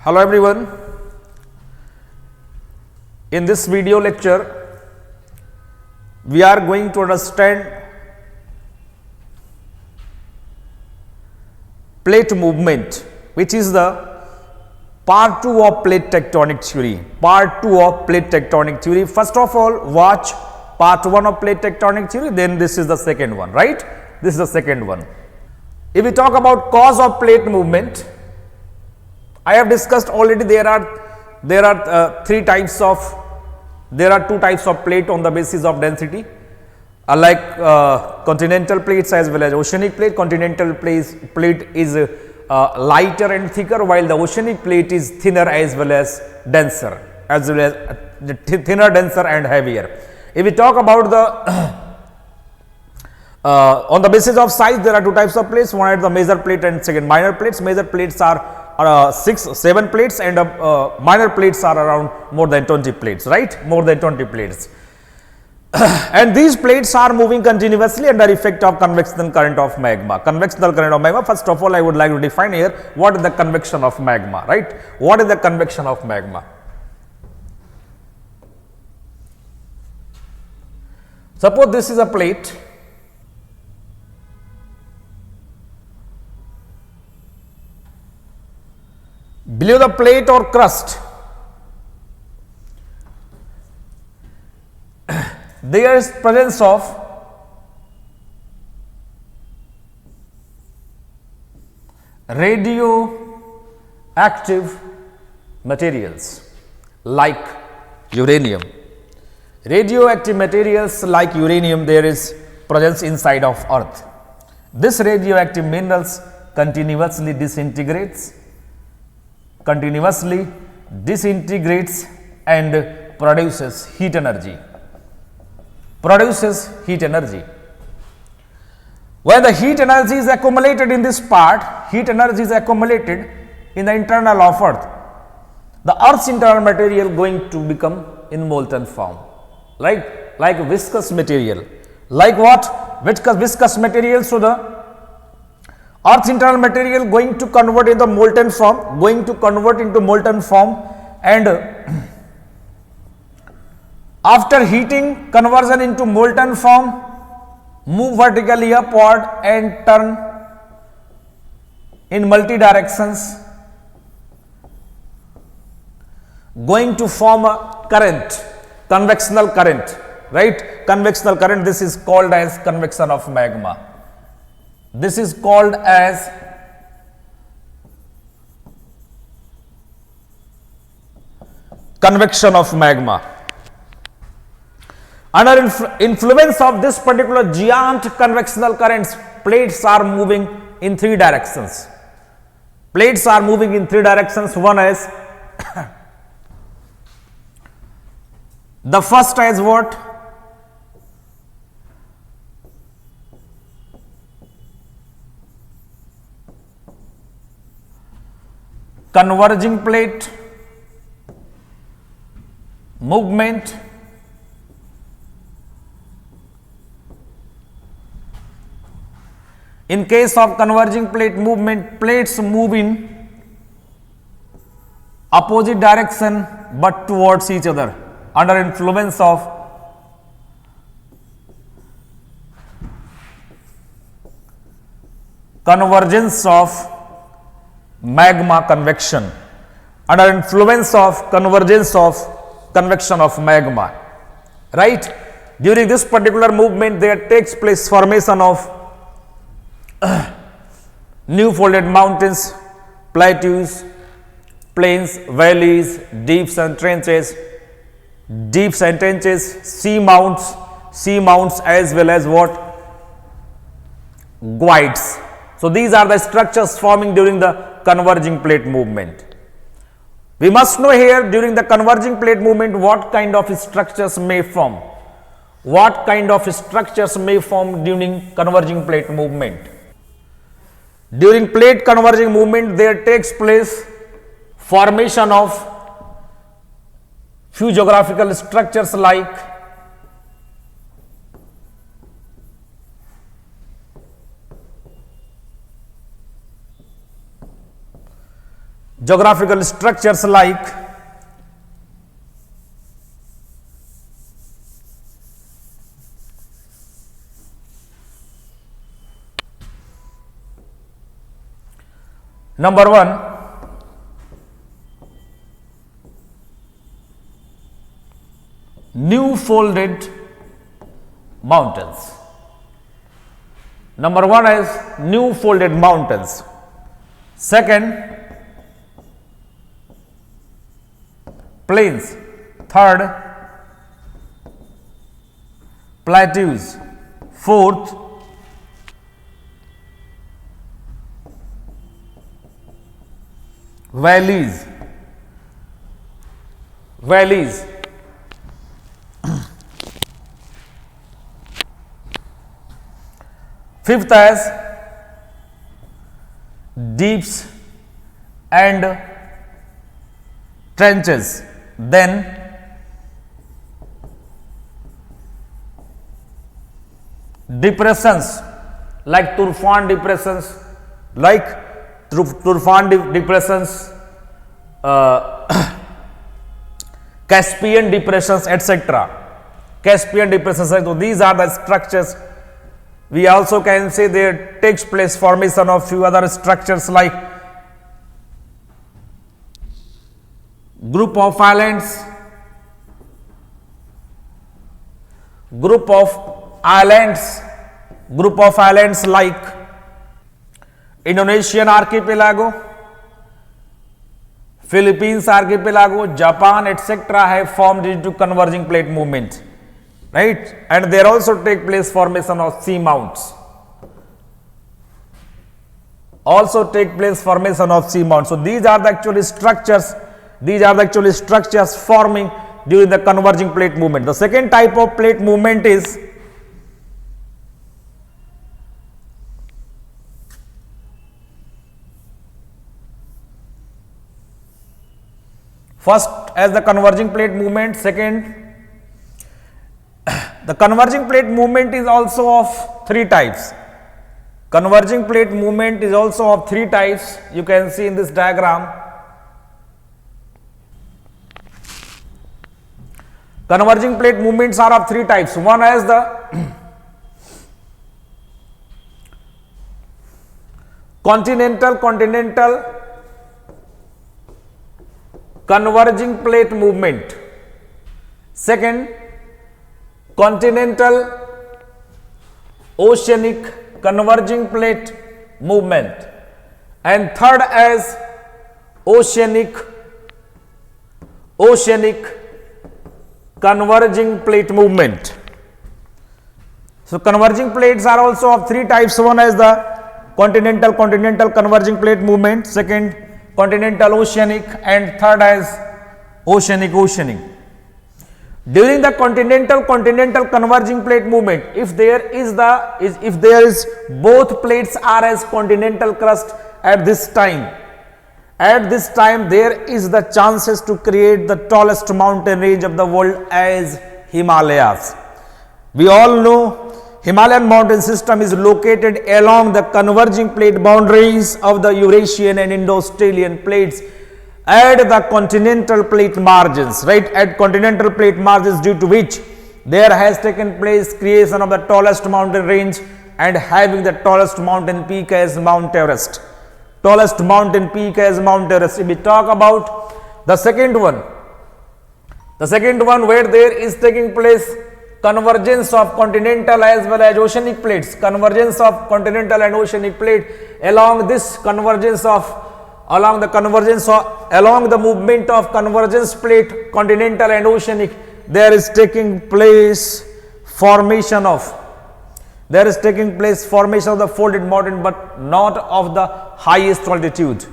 Hello everyone. In this video lecture, we are going to understand plate movement, which is the part 2 of plate tectonic theory. Part 2 of plate tectonic theory. First of all, watch part 1 of plate tectonic theory, then this is the second one, right? This is the second one. If we talk about cause of plate movement, I have discussed already there are two types of plate on the basis of density, continental plates as well as oceanic plate. Continental plate is lighter and thicker, while the oceanic plate is thinner as well as denser, thinner, denser and heavier. If we talk about the on the basis of size, there are two types of plates. One is the major plate and second minor plates. Major plates are 6-7 plates and minor plates are around more than 20 plates, right? More than 20 plates. And these plates are moving continuously under effect of convectional current of magma. Convectional current of magma, first of all, I would like to define here what is the convection of magma, right? What is the convection of magma? Suppose this is a plate. Below the plate or crust, there is presence of radioactive materials like uranium. Radioactive materials like uranium, there is presence inside of earth. This radioactive minerals continuously disintegrates and produces heat energy. When the heat energy is accumulated in this part, heat energy is accumulated in the internal of earth, the earth's internal material going to become in molten form, like viscous material. Like what? Viscous material. So the earth's internal material going to convert into molten form, and after heating, conversion into molten form, move vertically upward and turn in multi directions, going to form a current, convectional current, right? Convectional current, this is called as convection of magma. This is called as convection of magma. Under influence of this particular giant convectional currents, plates are moving in three directions. One is the first is what? Converging plate movement. In case of converging plate movement, plates move in opposite direction but towards each other under influence of convergence of magma convection. Under influence of convergence of convection of magma, right? During this particular movement, there takes place formation of new folded mountains, plateaus, plains, valleys, deeps and trenches, sea mounts as well as what? Guides. So these are the structures forming during the converging plate movement. We must know here during the converging plate movement what kind of structures may form. During converging plate movement. During plate converging movement, there takes place formation of few geographical structures like geographical structures like number 1, new folded mountains. Number 1 is new folded mountains. Second, plains. Third, plateaus. Fourth, valleys. Fifth as deeps and trenches. Then depressions like Turfan depressions, Caspian depressions, etc. Caspian depressions. So these are the structures. We also can say there takes place formation of few other structures like group of islands like Indonesian archipelago, Philippines archipelago, Japan, etc. have formed due to converging plate movement, right? And there also take place formation of sea mounts. So these are the actually structures. These are the actually structures forming during the converging plate movement. The second type of plate movement is first as the converging plate movement. Second, the converging plate movement is also of three types. Converging plate movement is also of three types. You can see in this diagram. Converging plate movements are of three types. One is the continental converging plate movement. Second, continental oceanic converging plate movement. And third is oceanic converging plate movement. So converging plates are also of three types. One is the continental converging plate movement, second continental oceanic, and third is oceanic. During the continental converging plate movement, if there is both plates are as continental crust at this time, there is the chances to create the tallest mountain range of the world as Himalayas. We all know Himalayan mountain system is located along the converging plate boundaries of the Eurasian and Indo-Australian plates at the continental plate margins, right? At continental plate margins, due to which there has taken place creation of the tallest mountain range and having the tallest mountain peak as Mount Everest. If we talk about the second one where there is taking place convergence of continental as well as oceanic plates, convergence of continental and oceanic plate, along the movement of convergence plate, continental and oceanic, there is taking place formation of the folded mountain, but not of the highest altitude.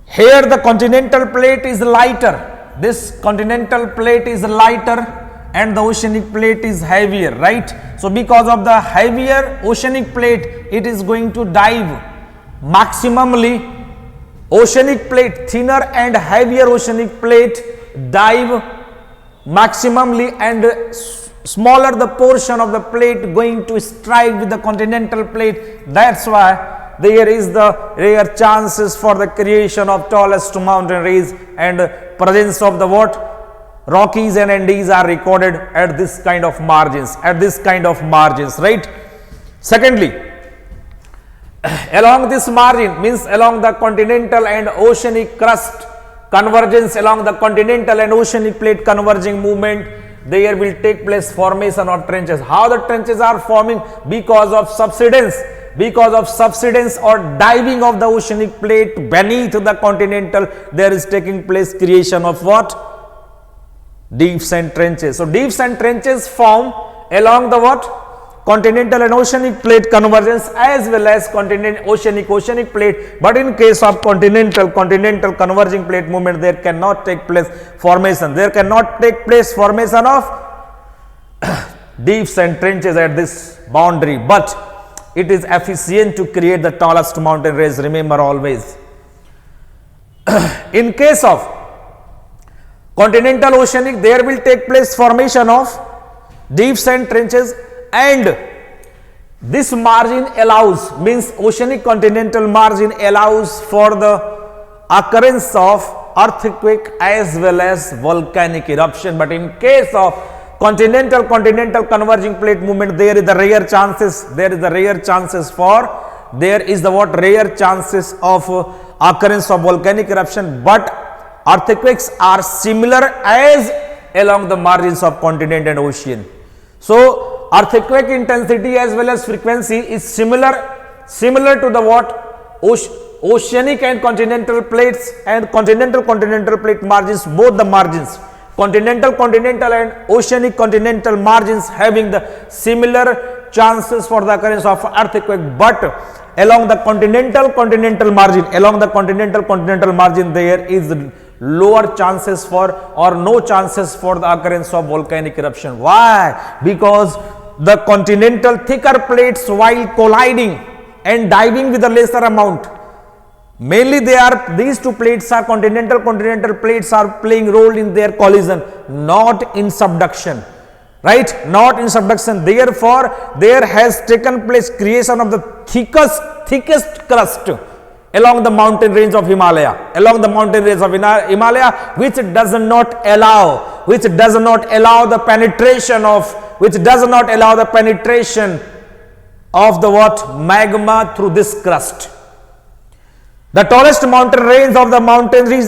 Here the continental plate is lighter. This continental plate is lighter and the oceanic plate is heavier, right? So because of the heavier oceanic plate, it is going to dive maximally. Oceanic plate, thinner and heavier oceanic plate dive maximally, and smaller the portion of the plate going to strike with the continental plate. That's why there is the rare chances for the creation of tallest mountain range, and presence of the what? Rockies and Andes are recorded at this kind of margins, right? Secondly, along this margin means along the continental and oceanic crust convergence, along the continental and oceanic plate converging movement, there will take place formation of trenches. How the trenches are forming? Because of subsidence or diving of the oceanic plate beneath the continental, there is taking place creation of what? Deep sand trenches. So deep sand trenches form along the what? Continental and oceanic plate convergence as well as oceanic plate. But in case of continental converging plate movement, there cannot take place formation. There cannot take place formation of deep sand trenches at this boundary. But it is efficient to create the tallest mountain range. Remember always. In case of continental oceanic, there will take place formation of deep sand trenches, and this margin allows, means oceanic continental margin allows for the occurrence of earthquake as well as volcanic eruption. But in case of continental converging plate movement, there is the rare chances of occurrence of volcanic eruption, but earthquakes are similar as along the margins of continent and ocean. So earthquake intensity as well as frequency is similar to the what? Oceanic and continental plates and continental plate margins, both the margins, continental and oceanic margins having the similar chances for the occurrence of earthquake. But along the continental margin, there is lower chances for or no chances for the occurrence of volcanic eruption. Why? Because the continental thicker plates, while colliding and diving with a lesser amount, mainly these two plates are continental plates are playing role in their collision, not in subduction, right? Not in subduction. Therefore, there has taken place creation of the thickest crust along the mountain range of Himalaya, which does not allow the penetration of the what? Magma through this crust. The tallest mountain range of the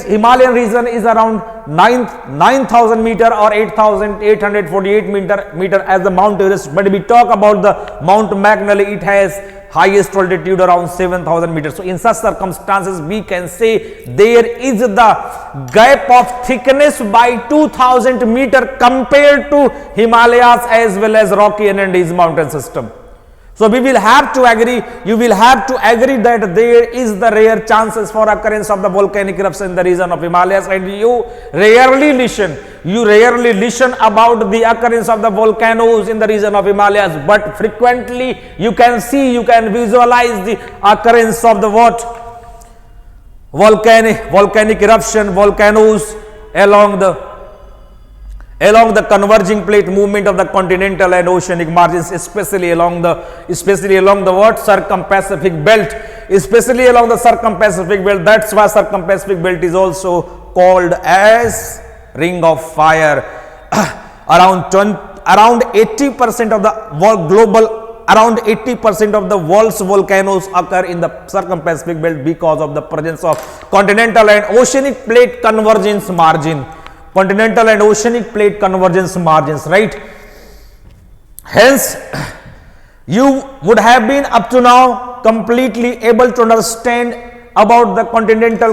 Himalayan region is around 9,000 meter or 8,848 meter as the Mount Everest. But if we talk about the Mount McKinley, it has highest altitude around 7,000 meters. So in such circumstances, we can say there is the gap of thickness by 2,000 meter compared to Himalayas as well as Rocky and Andes mountain system. So we will have to agree, you will have to agree that there is the rare chances for occurrence of the volcanic eruption in the region of Himalayas, and you rarely listen about the occurrence of the volcanoes in the region of Himalayas, but frequently you can visualize the occurrence of the what? Volcanic eruption, volcanoes along the converging plate movement of the continental and oceanic margins, especially along the what? Circum-Pacific belt, That's why Circum-Pacific belt is also called as ring of fire. Around 80% of the world's volcanoes occur in the Circum-Pacific belt because of the presence of continental and oceanic plate convergence margin. Right? Hence, you would have been up to now completely able to understand about the continental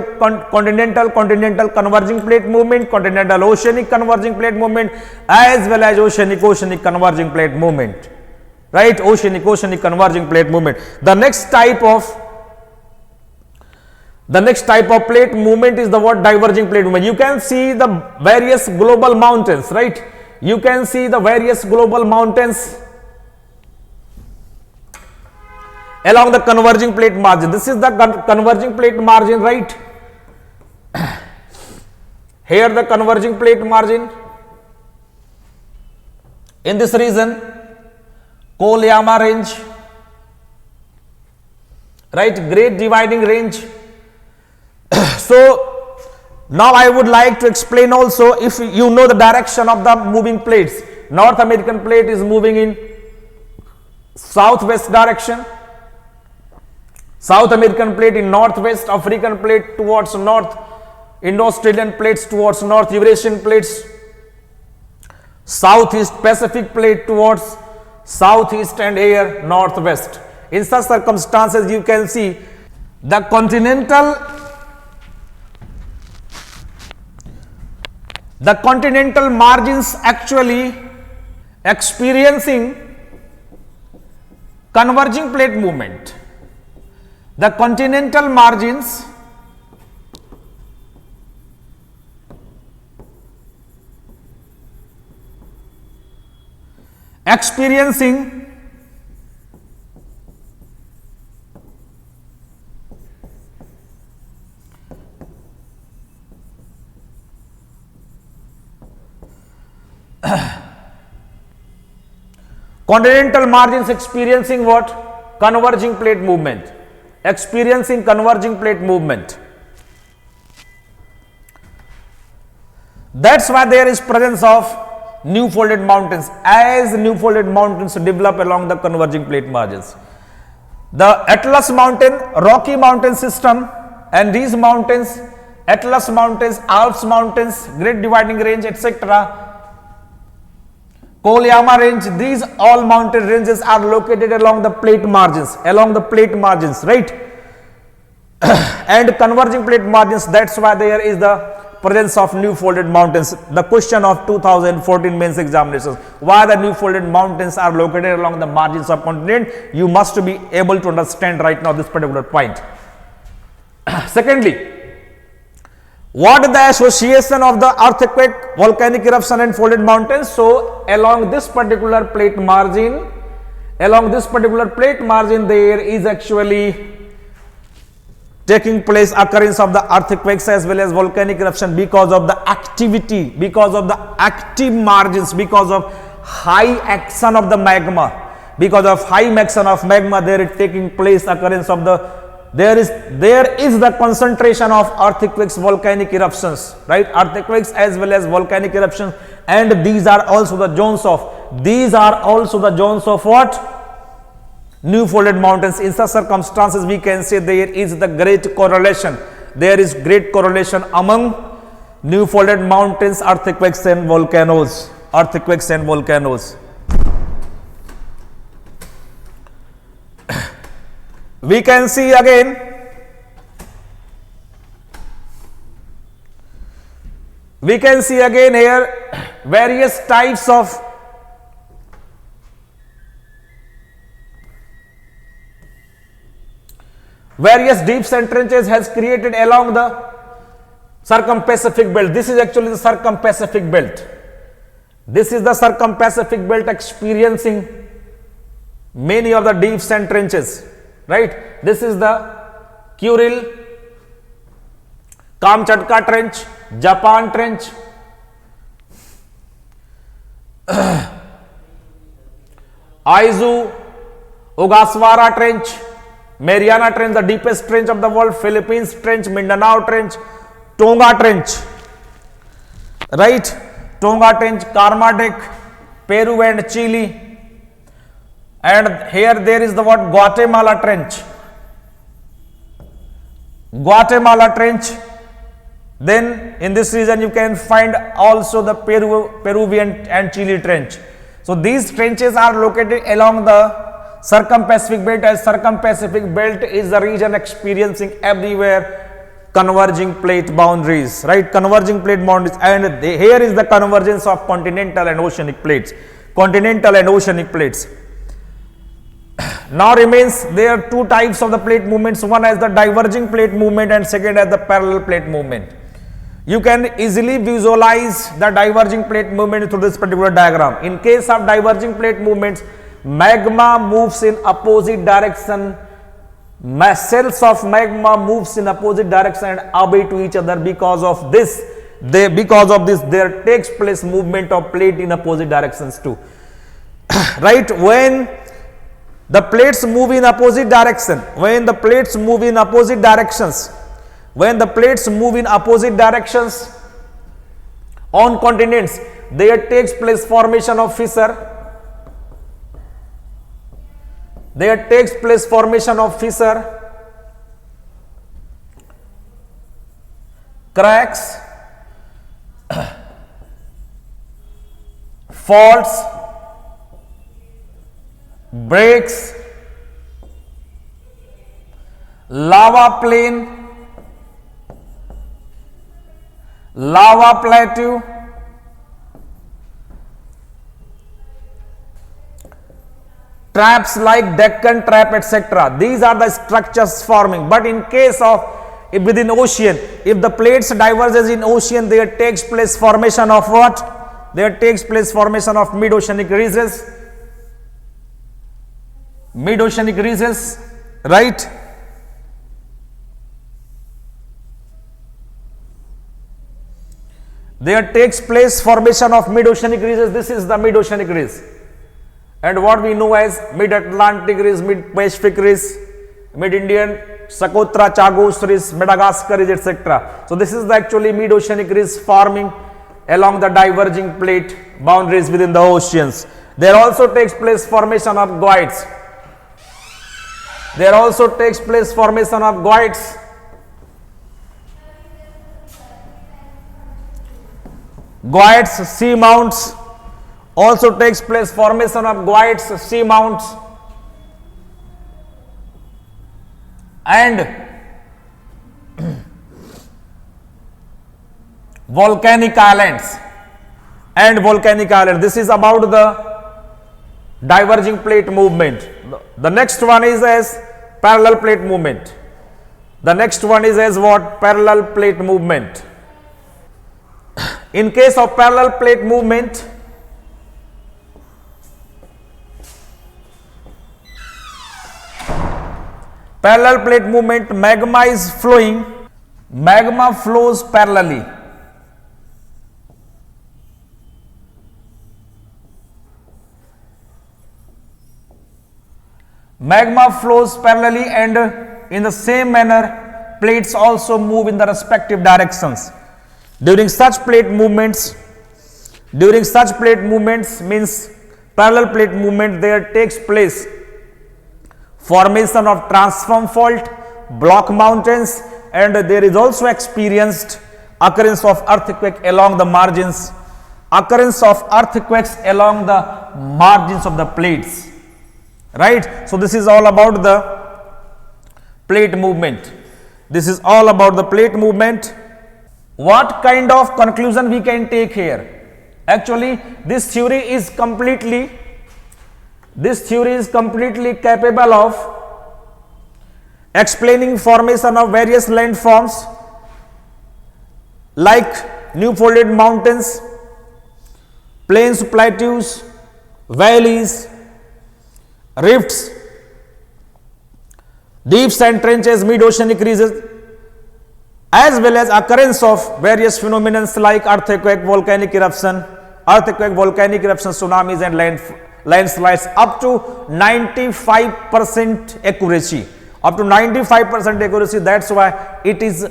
converging plate movement, continental oceanic converging plate movement, as well as oceanic converging plate movement. Right? Oceanic converging plate movement. The next type of plate movement is the what? Diverging plate movement. You can see the various global mountains, right? You can see the various global mountains along the converging plate margin. This is the converging plate margin, right? Here the converging plate margin. In this region, Kolyama range, right? Great Dividing Range. So now I would like to explain also, if you know the direction of the moving plates. North American plate is moving in southwest direction, South American plate in northwest, African plate towards north, Indo-Australian plates towards north, Eurasian plates, Southeast Pacific plate towards southeast, and here northwest. In such circumstances, you can see the continental margins actually experiencing converging plate movement. The continental margins experiencing continental margins experiencing what? Converging plate movement. Experiencing converging plate movement. That's why there is presence of new folded mountains, as new folded mountains develop along the converging plate margins. The Atlas Mountain, Rocky Mountain system, and these mountains, Atlas Mountains, Alps Mountains, Great Dividing Range, etc., Kolyama Range, these all mountain ranges are located along the plate margins, right? And converging plate margins, that's why there is the presence of new folded mountains. The question of 2014 mains examinations, why the new folded mountains are located along the margins of continent, you must be able to understand right now this particular point. Secondly, what is the association of the earthquake, volcanic eruption and folded mountains? So along this particular plate margin, there is actually taking place occurrence of the earthquakes as well as volcanic eruption because of the activity, because of the active margins, because of high action of the magma. Because of high action of magma, there is taking place occurrence of the there is the concentration of earthquakes, volcanic eruptions, right? Earthquakes as well as volcanic eruptions, and these are also the zones of what? New folded mountains. In such circumstances, we can say there is the great correlation. There is great correlation among new folded mountains, earthquakes and volcanoes. We can see again here various types of deep sand trenches has created along the Circum-Pacific belt. This is actually the Circum-Pacific belt. Experiencing many of the deep sand trenches, right? This is the Kuril, Kamchatka trench, Japan trench, Aizu, Ogasawara trench, Mariana Trench, the deepest trench of the world, Philippines Trench, Mindanao Trench, Tonga Trench, right? Tonga Trench, Kermadec, Peru and Chile, and here there is the what? Guatemala Trench. Then in this region you can find also the Peruvian and Chile Trench. So these trenches are located along the Circum-Pacific belt, as Circum-Pacific belt is the region experiencing everywhere converging plate boundaries, right? Converging plate boundaries, and here is the convergence of continental and oceanic plates. Now remains there are two types of the plate movements. One as the diverging plate movement and second as the parallel plate movement. You can easily visualize the diverging plate movement through this particular diagram. In case of diverging plate movements, magma moves in opposite direction. Cells of magma moves in opposite direction and away to each other. Because of this, there takes place movement of plate in opposite directions too. Right? When The plates move in opposite direction. When the plates move in opposite directions, on continents, there takes place formation of fissure. Cracks, faults, breaks, lava plain, lava plateau, traps like Deccan trap, etc. These are the structures forming. But in case of within ocean, if the plates diverges in ocean, there takes place formation of what? There takes place formation of mid-oceanic ridges. Right? There takes place formation of mid-oceanic ridges. This is the mid-oceanic ridge. And what we know as mid-Atlantic ridge, mid-Pacific ridge, mid-Indian, Socotra, Chagos ridge, Madagascar ridge, etc. So this is the actually mid-oceanic ridge forming along the diverging plate boundaries within the oceans. There also takes place formation of guides. Guides, sea mounts, also takes place formation of guides, sea mounts, and volcanic islands. This is about the diverging plate movement. The next one is as parallel plate movement. Parallel plate movement. In case of parallel plate movement, magma is flowing. Magma flows parallelly. And in the same manner, plates also move in the respective directions. During such plate movements means parallel plate movement, there takes place formation of transform fault, block mountains, and there is also experienced occurrence of earthquake along the margins. Of the plates. Right? So this is all about the plate movement. What kind of conclusion we can take here? Actually, this theory is completely capable of explaining formation of various landforms like new folded mountains, plains, plateaus, valleys, rifts, deeps and trenches, mid-oceanic ridges, as well as occurrence of various phenomena like earthquake, volcanic eruption, tsunamis, and landslides up to 95% accuracy. That's why it is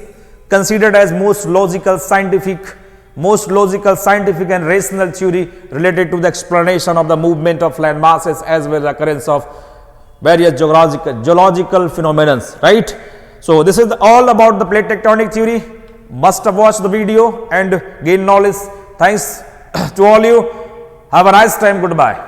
considered as most logical, scientific and rational theory related to the explanation of the movement of land masses as well as occurrence of various geological phenomena, right? So this is all about the plate tectonic theory. Must have watched the video and gain knowledge. Thanks to all you. Have a nice time. Goodbye.